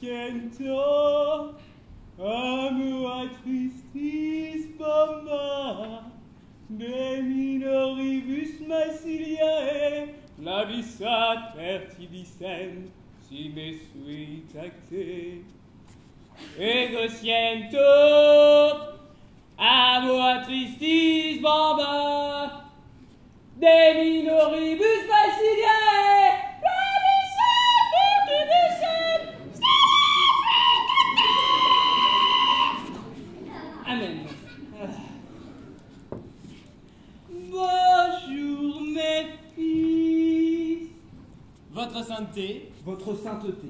siento, amo tristis bomba, de minoribus maeciliae, lavisat fertidissem, si me suis tacte. Ego siento, amo tristis bomba, de minoribus maeciliae, lavisat fertidissem, Amen. Bonjour mes fils. Votre sainteté. Votre sainteté.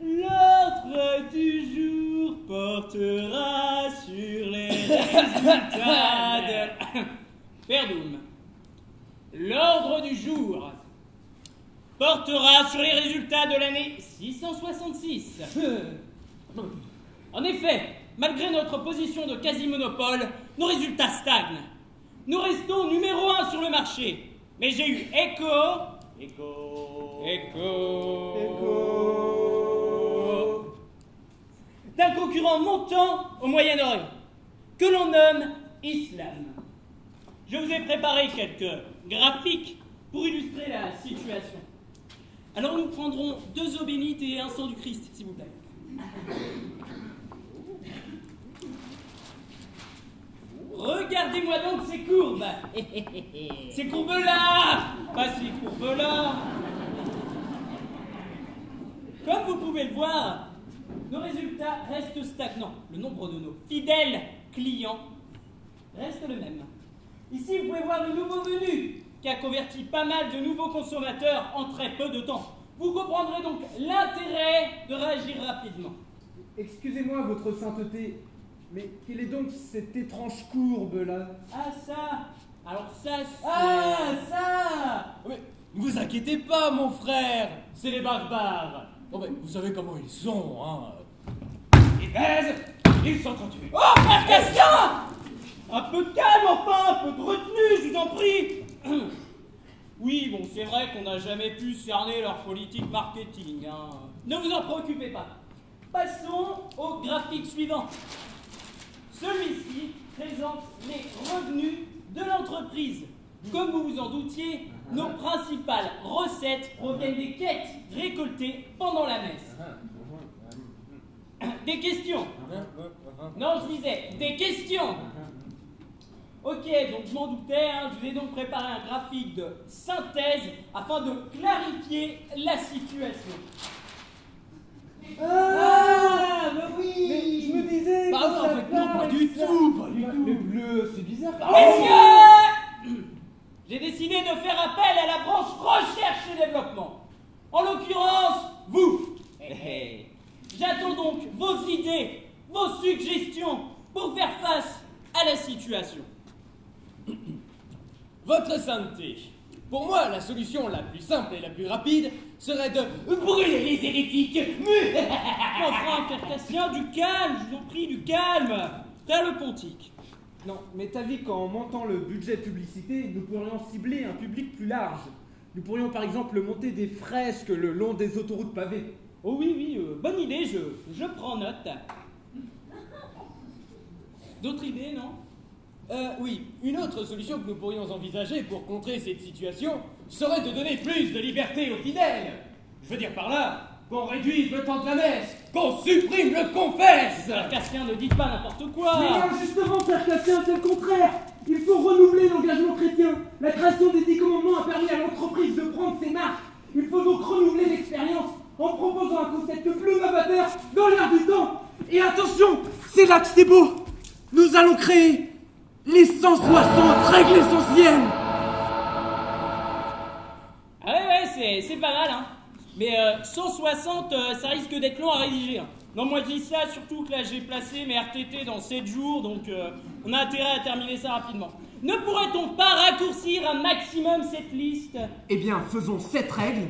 L'ordre du jour portera sur les résultats de... Perdum. L'ordre du jour portera sur les résultats de l'année 666. En effet, malgré notre position de quasi-monopole, nos résultats stagnent. Nous restons numéro 1 sur le marché. Mais j'ai eu écho d'un concurrent montant au Moyen-Orient, que l'on nomme Islam. Je vous ai préparé quelques graphiques pour illustrer la situation. Alors nous prendrons 2 eaux bénites et un sang du Christ, s'il vous plaît. Regardez-moi donc ces courbes. Ces courbes-là, pas ces courbes-là. Comme vous pouvez le voir, nos résultats restent stagnants. Le nombre de nos fidèles clients reste le même. Ici, vous pouvez voir le nouveau venu qui a converti pas mal de nouveaux consommateurs en très peu de temps. Vous comprendrez donc l'intérêt de réagir rapidement. Excusez-moi, votre sainteté, mais quelle est donc cette étrange courbe-là? Ah ça, alors ça c'est... Ah, ça. Mais ne vous inquiétez pas, mon frère. C'est les barbares. Oh, mais vous savez comment ils sont, hein. Ils baisent, ils s'entretuent. Oh, frère Cassien! Un peu de calme, enfin, un peu de retenue, je vous en prie. Oui, bon, c'est vrai qu'on n'a jamais pu cerner leur politique marketing, hein. Ne vous en préoccupez pas. Passons au graphique suivant. Celui-ci présente les revenus de l'entreprise. Comme vous vous en doutiez, nos principales recettes proviennent des quêtes récoltées pendant la messe. Des questions? Non, je disais, des questions. Ok, donc je m'en doutais, hein, je vous ai donc préparé un graphique de synthèse afin de clarifier la situation. Ah, bah oui, mais je me disais... Bah non, en fait, non, pas du tout, pas du tout. Le bleu, c'est bizarre. Messieurs, j'ai décidé de faire appel à la branche recherche et développement. En l'occurrence, vous. J'attends donc vos idées, vos suggestions pour faire face à la situation. Votre sainteté. Pour moi, la solution la plus simple et la plus rapide serait de brûler les hérétiques. Enfin, frère Cassien, du calme, je vous en prie, du calme. T'as le pontique. Non, mais t'as vu qu'en montant le budget publicité, nous pourrions cibler un public plus large. Nous pourrions par exemple monter des fresques le long des autoroutes pavées. Oh oui, bonne idée, je prends note. D'autres idées, non? Oui, une autre solution que nous pourrions envisager pour contrer cette situation serait de donner plus de liberté aux fidèles. Je veux dire par là qu'on réduise le temps de la messe, qu'on supprime le confesse. Frère Cassien, ne dites pas n'importe quoi. Mais non, justement, frère Cassien, c'est le contraire. Il faut renouveler l'engagement chrétien. La création des 10 commandements a permis à l'entreprise de prendre ses marques. Il faut donc renouveler l'expérience en proposant un concept plus novateur dans l'air du temps. Et attention, c'est là que c'est beau. Nous allons créer les 160 règles essentielles. Ah ouais, c'est pas mal, hein. Mais 160, ça risque d'être long à rédiger. Hein. Non, moi je dis ça, surtout que là j'ai placé mes RTT dans 7 jours, donc on a intérêt à terminer ça rapidement. Ne pourrait-on pas raccourcir un maximum cette liste? Eh bien, faisons 7 règles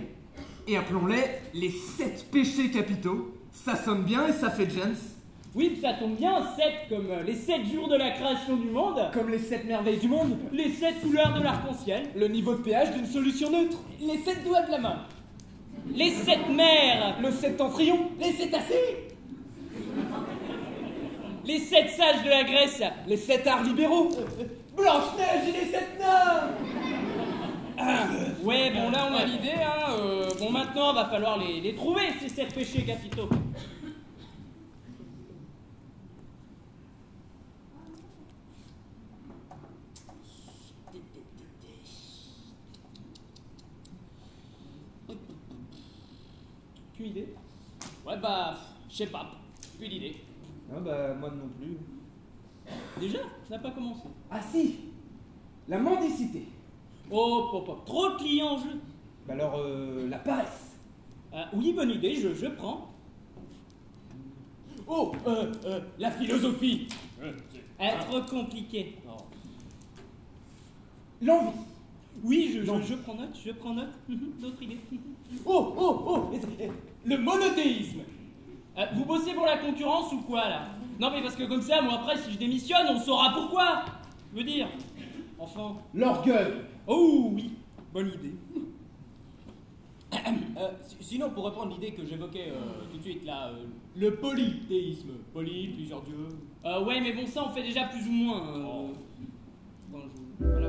et appelons-les les 7 péchés capitaux. Ça sonne bien et ça fait James. Oui, ça tombe bien, 7 comme les 7 jours de la création du monde. Comme les 7 merveilles du monde. Les 7 couleurs de l'arc-en-ciel. Le niveau de pH d'une solution neutre. Les 7 doigts de la main. Les 7 mers. Le septentrion. Les cétacés. Les 7 sages de la Grèce. Les 7 arts libéraux. Blanche-Neige et les 7 nains. Ouais, bon là on a l'idée, hein. Bon maintenant va falloir les trouver, ces 7 péchés capitaux. Plus idée? Ouais bah, je sais pas, plus d'idée. Ah bah moi non plus. Déjà, ça n'a pas commencé. Ah si, la mendicité. Oh, pop, pop, trop de clients en jeu. Bah alors, la paresse. Oui, bonne idée, je prends. Oh, la philosophie. Être compliqué. L'envie. Oui, je prends note, D'autres idées. Oh, le monothéisme. Vous bossez pour la concurrence ou quoi, là? Non, mais parce que comme ça, moi, après, si je démissionne, on saura pourquoi. Je veux dire. Enfin. L'orgueil. Oh, oui. Bonne idée. Sinon, pour reprendre l'idée que j'évoquais tout de suite, là, le polythéisme. Poly, plusieurs dieux. Ouais, mais bon, ça, on fait déjà plus ou moins. Voilà.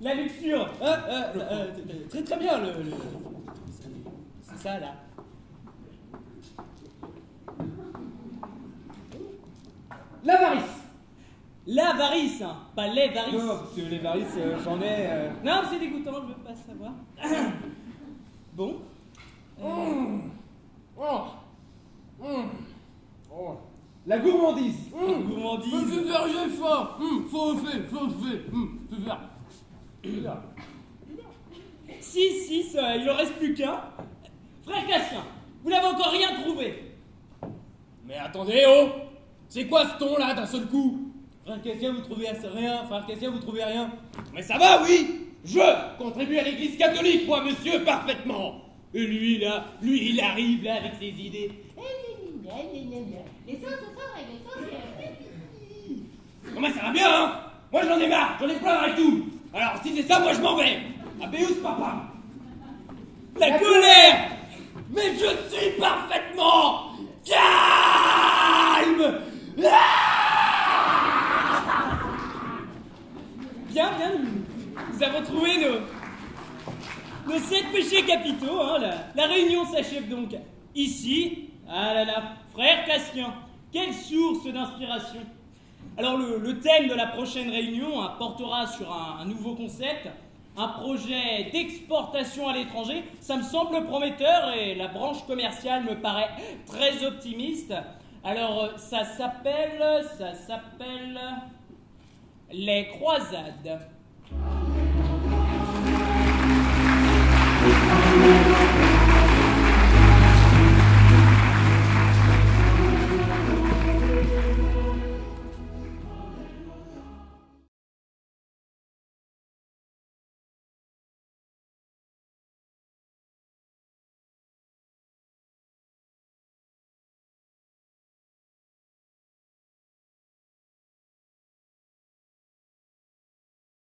La luxure. Très bien, c'est ça, là. L'avarice. L'avarice, hein, pas les varices. Non, parce que les varices, j'en ai. Non, c'est dégoûtant, je veux pas savoir. Bon. La gourmandise. Gourmandise. J'ai faim. Faut faire. Si, ça, il en reste plus qu'un. Frère Cassien, vous n'avez encore rien trouvé. Mais attendez, oh. C'est quoi ce ton, là, d'un seul coup? Frère Cassien, vous trouvez rien. Frère Cassien, vous trouvez rien. Mais ça va, oui. Je contribue à l'église catholique, moi, monsieur, parfaitement. Et lui, là, il arrive, là, avec ses idées. Les sauces, les sauces. Comment ça va bien, hein? Moi, j'en ai marre, j'en ai plein dans la tout. Alors, si c'est ça, moi, je m'en vais. Abéus, papa. La colère. Mais je suis parfaitement calme. Bien, nous avons trouvé nos 7 péchés capitaux, hein, la réunion s'achève donc ici. Ah là là, frère Cassien, quelle source d'inspiration. Alors le thème de la prochaine réunion portera sur un nouveau concept, un projet d'exportation à l'étranger. Ça me semble prometteur et la branche commerciale me paraît très optimiste. Alors ça s'appelle les croisades.